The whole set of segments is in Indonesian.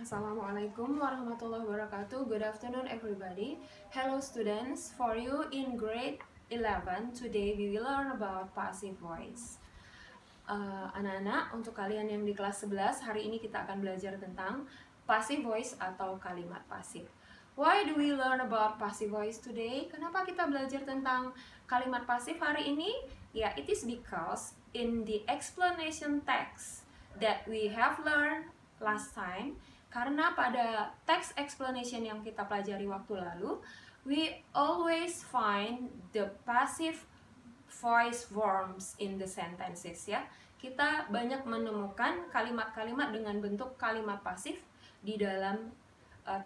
Assalamualaikum warahmatullahi wabarakatuh. Good afternoon everybody. Hello students, for you in grade 11, today we will learn about passive voice. Anak-anak, untuk kalian yang di kelas 11, hari ini kita akan belajar tentang passive voice atau kalimat pasif. Why do we learn about passive voice today? Kenapa kita belajar tentang kalimat pasif hari ini? Ya, it is because in the explanation text that we have learned last time, karena pada text explanation yang kita pelajari waktu lalu, we always find the passive voice forms in the sentences, ya. Kita banyak menemukan kalimat-kalimat dengan bentuk kalimat pasif di dalam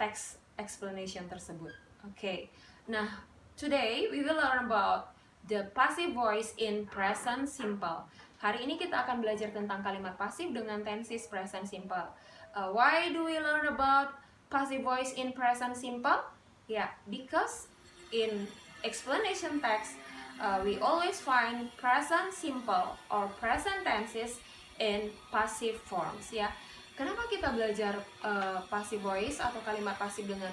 text explanation tersebut. Oke. Nah, today we will learn about the passive voice in present simple. Hari ini kita akan belajar tentang kalimat pasif dengan tenses present simple. Why do we learn about passive voice in present simple? Yeah, because in explanation text, we always find present simple or present tenses in passive forms. Ya, kenapa kita belajar passive voice atau kalimat pasif dengan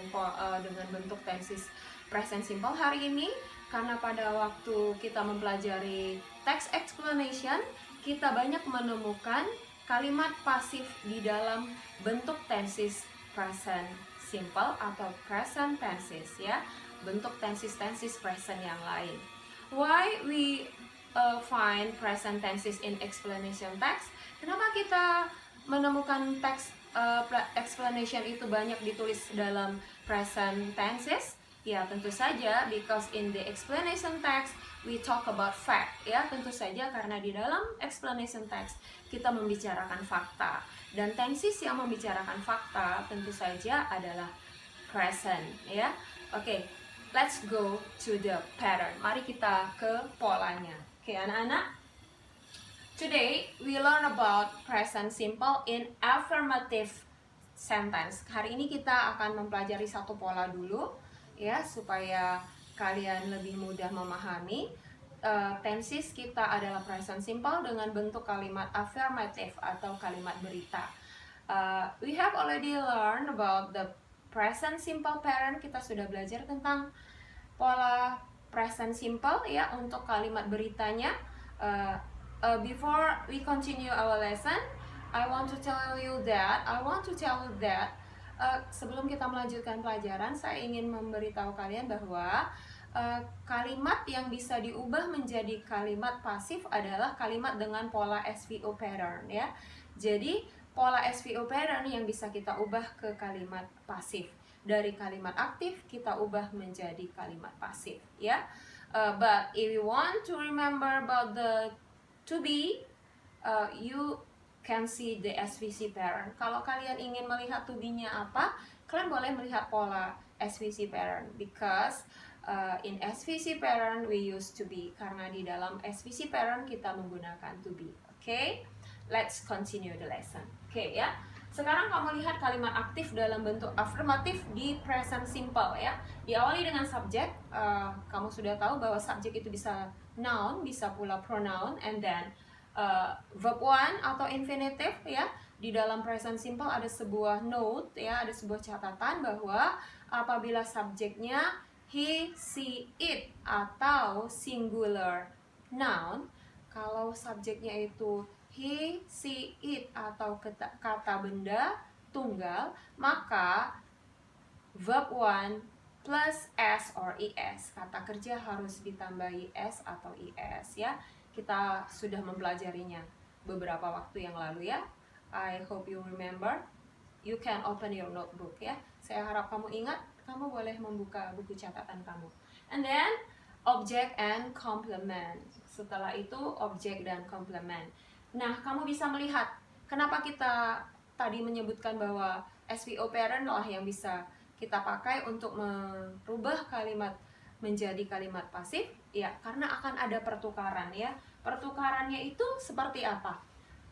bentuk tenses present simple hari ini? Karena pada waktu kita mempelajari text explanation, kita banyak menemukan kalimat pasif di dalam bentuk tenses present simple atau present tenses, ya, bentuk tenses present yang lain. Why we find present tenses in explanation text? Kenapa kita menemukan teks explanation itu banyak ditulis dalam present tenses? Ya, tentu saja because in the explanation text we talk about fact, ya, tentu saja karena di dalam explanation text kita membicarakan fakta, dan tenses yang membicarakan fakta tentu saja adalah present, ya. Oke, let's go to the pattern. Mari kita ke polanya. Oke, anak-anak, today we learn about present simple in affirmative sentence. Hari ini kita akan mempelajari satu pola dulu, ya, supaya kalian lebih mudah memahami. Tenses kita adalah present simple dengan bentuk kalimat affirmative atau kalimat berita. We have already learned about the present simple pattern. Kita sudah belajar tentang pola present simple, ya, untuk kalimat beritanya. Before we continue our lesson, I want to tell you that sebelum kita melanjutkan pelajaran, saya ingin memberitahu kalian bahwa kalimat yang bisa diubah menjadi kalimat pasif adalah kalimat dengan pola SVO pattern, ya. Jadi pola SVO pattern yang bisa kita ubah ke kalimat pasif. Dari kalimat aktif kita ubah menjadi kalimat pasif, ya. But if you want to remember about the to be, you can see the SVC pattern. Kalau kalian ingin melihat to be-nya apa, kalian boleh melihat pola SVC pattern, because in SVC pattern we use to be, karena di dalam SVC pattern kita menggunakan to be. Oke, let's continue the lesson. Oke, ya. Sekarang kamu lihat kalimat aktif dalam bentuk afirmatif di present simple, ya. Diawali dengan subjek. Kamu sudah tahu bahwa subjek itu bisa noun, bisa pula pronoun, and then verb one atau infinitive, ya. Di dalam present simple ada sebuah note, ya, ada sebuah catatan bahwa apabila subjeknya he, she, it atau singular noun, kalau subjeknya itu he, she, it atau kata benda tunggal, maka verb one plus s or es, kata kerja harus ditambahi s atau es, ya. Kita sudah mempelajarinya beberapa waktu yang lalu, ya. I hope you remember. You can open your notebook, ya. Saya harap kamu ingat. Kamu boleh membuka buku catatan kamu. And then object and complement. Setelah itu objek dan complement. Nah, kamu bisa melihat kenapa kita tadi menyebutkan bahwa SVO pattern lah yang bisa kita pakai untuk merubah kalimat menjadi kalimat pasif, ya, karena akan ada pertukaran, ya. Pertukarannya itu seperti apa?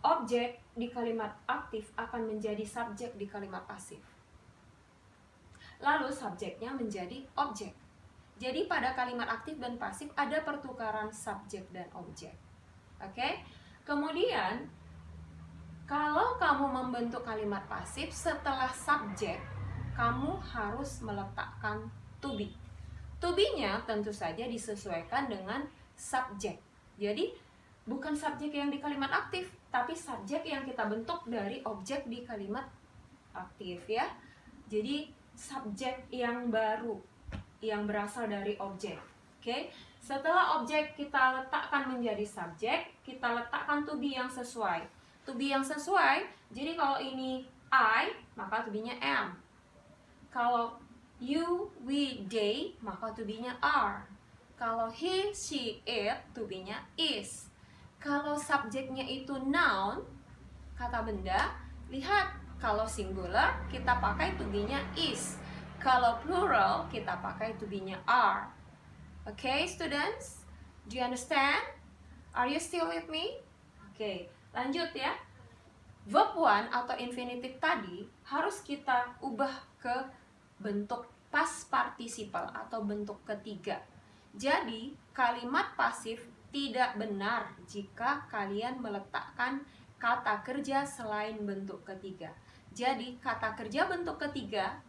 Objek di kalimat aktif akan menjadi subjek di kalimat pasif. Lalu subjeknya menjadi objek. Jadi pada kalimat aktif dan pasif ada pertukaran subjek dan objek. Oke? Kemudian kalau kamu membentuk kalimat pasif, setelah subjek kamu harus meletakkan to be. To be-nya tentu saja disesuaikan dengan subjek. Jadi bukan subjek yang di kalimat aktif, tapi subjek yang kita bentuk dari objek di kalimat aktif ya. Jadi subjek yang baru yang berasal dari objek. Oke. Setelah objek kita letakkan menjadi subjek, kita letakkan to be yang sesuai. To be yang sesuai, jadi kalau ini I, maka to be-nya am. Kalau you, we, they, maka to be-nya are. Kalau he, she, it, to be-nya is. Kalau subjeknya itu noun, kata benda, lihat, kalau singular kita pakai to be-nya is. Kalau plural kita pakai to be-nya are. Okay, students? Do you understand? Are you still with me? Okay, lanjut ya. Verb one atau infinitive tadi harus kita ubah ke bentuk past participle atau bentuk ketiga. Jadi, kalimat pasif tidak benar jika kalian meletakkan kata kerja selain bentuk ketiga. Jadi, kata kerja bentuk ketiga,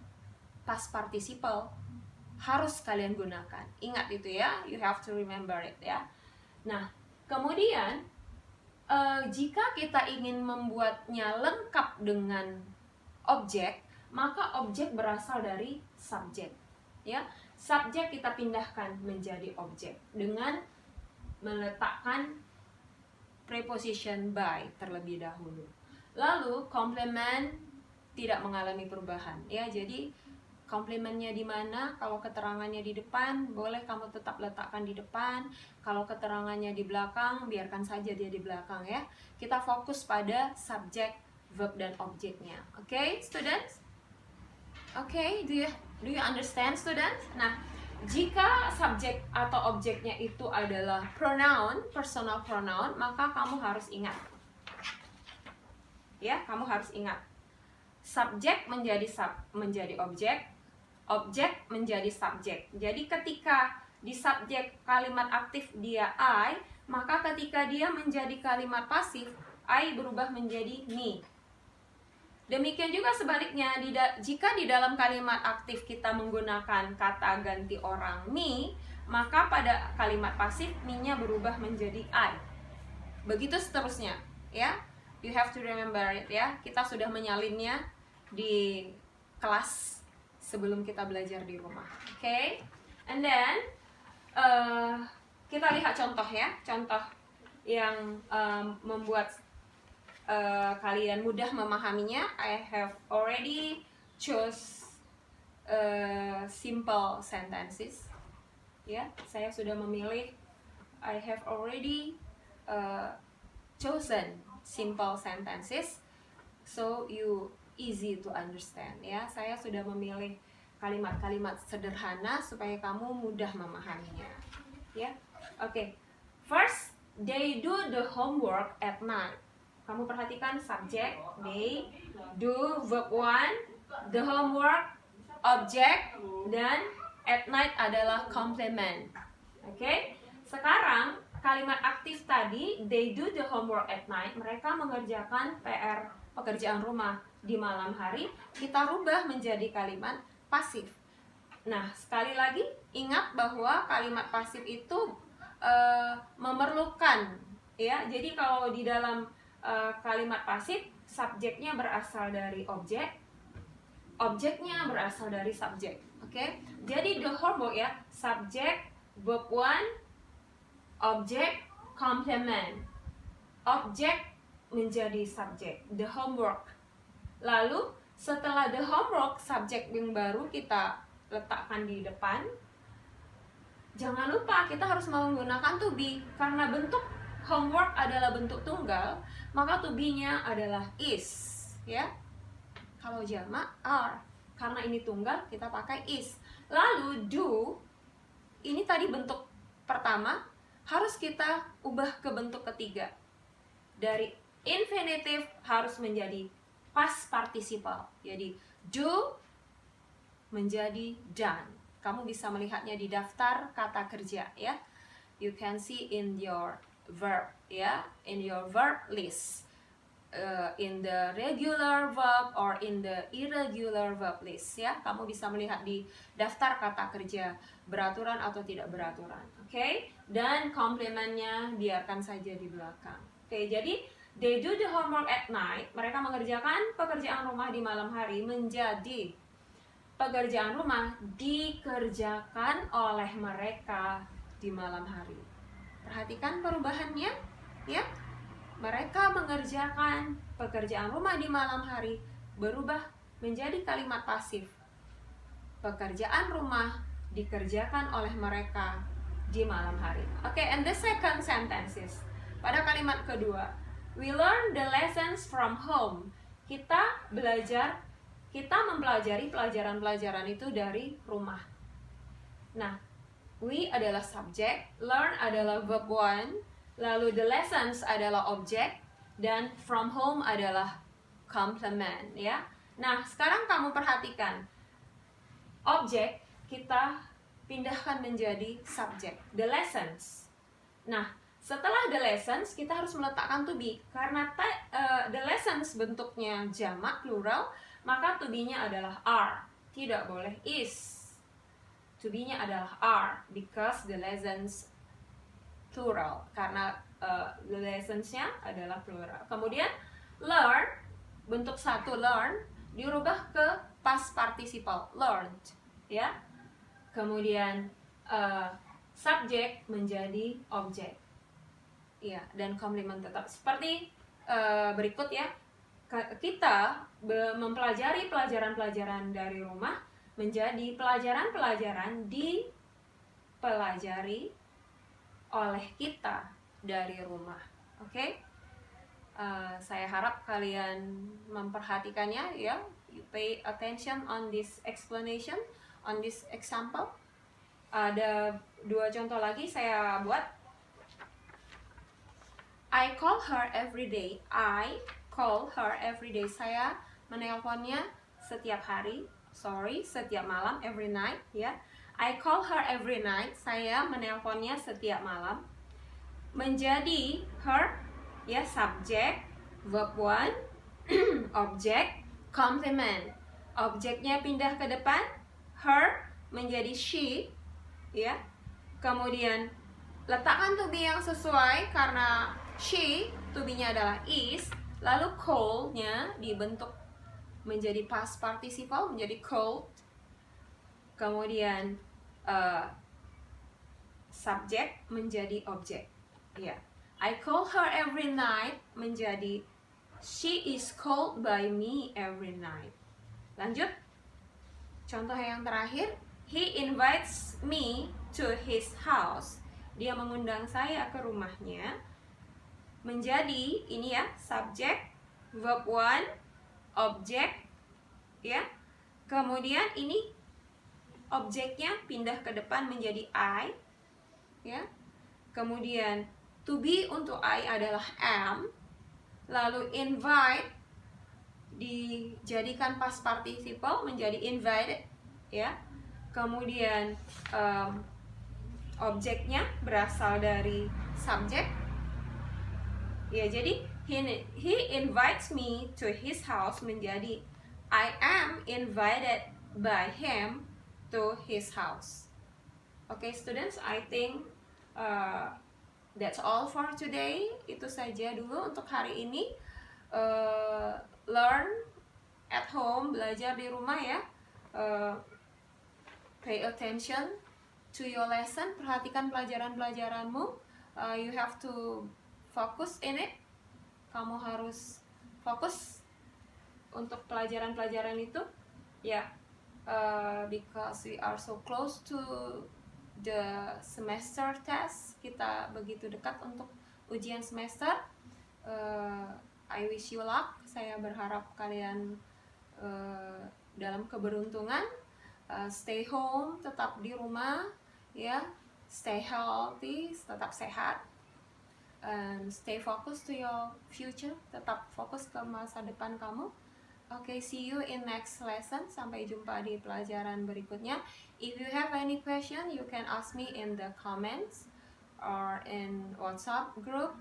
past participle, harus kalian gunakan. Ingat itu ya, you have to remember it ya. Nah, kemudian jika kita ingin membuatnya lengkap dengan objek, maka objek berasal dari subjek ya. Subjek kita pindahkan menjadi objek dengan meletakkan preposition by terlebih dahulu. Lalu complement tidak mengalami perubahan ya. Jadi komplementnya di mana? Kalau keterangannya di depan, boleh kamu tetap letakkan di depan. Kalau keterangannya di belakang, biarkan saja dia di belakang ya. Kita fokus pada subjek, verb, dan objeknya. Oke, students? Oke, do you understand, students? Nah, jika subjek atau objeknya itu adalah pronoun, personal pronoun, maka kamu harus ingat. Ya, kamu harus ingat. Subjek menjadi objek, objek menjadi subjek. Jadi ketika di subjek kalimat aktif dia I, maka ketika dia menjadi kalimat pasif, I berubah menjadi me. Demikian juga sebaliknya, jika di dalam kalimat aktif kita menggunakan kata ganti orang me, maka pada kalimat pasif me-nya berubah menjadi I. Begitu seterusnya, ya. You have to remember it ya. Kita sudah menyalinnya di kelas sebelum kita belajar di rumah. Okay? And then kita lihat contoh ya, contoh yang membuat kalian mudah memahaminya. I have already chose simple sentences. Ya, saya sudah memilih. I have already chosen simple sentences, so you easy to understand ya. Saya sudah memilih kalimat-kalimat sederhana supaya kamu mudah memahaminya ya. Oke. First, they do the homework at night. Kamu perhatikan subjek, they do, verb one, the homework, object, dan at night adalah complement. Oke. Sekarang kalimat aktif tadi, they do the homework at night, mereka mengerjakan PR pekerjaan rumah di malam hari, kita rubah menjadi kalimat pasif. Nah, sekali lagi ingat bahwa kalimat pasif itu memerlukan ya. Jadi kalau di dalam kalimat pasif, subjeknya berasal dari objek, objeknya berasal dari subjek. Oke? Jadi the homework ya, subjek, verb one, objek, complement. Objek menjadi subjek, the homework. Lalu setelah the homework, subjek yang baru kita letakkan di depan. Jangan lupa kita harus menggunakan to be. Karena bentuk homework adalah bentuk tunggal, maka to be-nya adalah is ya. Kalau jamak are. Karena ini tunggal, kita pakai is. Lalu do, ini tadi bentuk pertama, harus kita ubah ke bentuk ketiga. Dari infinitive harus menjadi past participle. Jadi do menjadi done. Kamu bisa melihatnya di daftar kata kerja ya. You can see in your verb ya, in your verb list. in the regular verb or in the irregular verb list ya. Kamu bisa melihat di daftar kata kerja beraturan atau tidak beraturan. Oke? Dan komplementnya biarkan saja di belakang. Oke, jadi they do the homework at night. Mereka mengerjakan pekerjaan rumah di malam hari menjadi pekerjaan rumah dikerjakan oleh mereka di malam hari. Perhatikan perubahannya, ya. Mereka mengerjakan pekerjaan rumah di malam hari berubah menjadi kalimat pasif. Pekerjaan rumah dikerjakan oleh mereka di malam hari. Okay, and the second sentence is, pada kalimat kedua, we learn the lessons from home. Kita mempelajari pelajaran-pelajaran itu dari rumah. Nah, we adalah subjek, learn adalah verb 1, lalu the lessons adalah objek, dan from home adalah complement, ya. Nah, sekarang kamu perhatikan, objek kita pindahkan menjadi subjek, the lessons. Nah, setelah the lessons kita harus meletakkan to be, karena the lessons bentuknya jamak plural, maka to be-nya adalah are, tidak boleh is. To be-nya adalah are because the lessons plural, karena the lessons-nya adalah plural. Kemudian learn, bentuk satu learn dirubah ke past participle, learned, ya. Kemudian subjek menjadi objek, ya, dan komplement tetap seperti berikut ya. Kita mempelajari pelajaran-pelajaran dari rumah menjadi pelajaran-pelajaran dipelajari oleh kita dari rumah. Oke? Saya harap kalian memperhatikannya ya. You pay attention on this explanation, on this example. Ada dua contoh lagi saya buat. I call her every day. I call her every day. Saya menelponnya setiap hari. Setiap malam, every night ya. I call her every night. Saya menelponnya setiap malam. Menjadi her ya, subjek, verb 1, objek, complement. Objeknya pindah ke depan, her menjadi she ya. Kemudian letakkan to be yang sesuai karena she, to be-nya adalah is, lalu call-nya dibentuk menjadi past participle, menjadi called. Kemudian subjek menjadi objek. Ya. I call her every night menjadi she is called by me every night. Lanjut. Contoh yang terakhir, he invites me to his house. Dia mengundang saya ke rumahnya. Menjadi ini ya, subjek, verb 1, objek ya. Kemudian ini objeknya pindah ke depan menjadi I ya. Kemudian to be untuk I adalah am. Lalu invite dijadikan past participle menjadi invited ya. Kemudian objeknya berasal dari subjek ya. Jadi he invites me to his house menjadi I am invited by him to his house. Okay students, I think that's all for today. Itu saja dulu untuk hari ini. Learn at home, belajar di rumah ya. Pay attention to your lesson. Perhatikan pelajaran-pelajaranmu. You have to focus in it. Kamu harus fokus untuk pelajaran-pelajaran itu ya. Because we are so close to the semester test, kita begitu dekat untuk ujian semester. I wish you luck. Saya berharap kalian dalam keberuntungan. Stay home, tetap di rumah ya. Stay healthy, tetap sehat. And stay focused to your future, tetap fokus ke masa depan kamu. Okay, see you in next lesson. Sampai jumpa di pelajaran berikutnya. If you have any question, you can ask me in the comments or in WhatsApp group.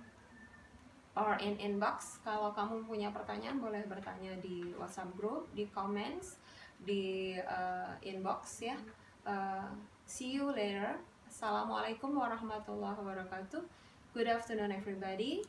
or in inbox. Kalau kamu punya pertanyaan boleh bertanya di WhatsApp group, di comments, di inbox ya. See you later. Assalamualaikum warahmatullahi wabarakatuh. Good afternoon everybody.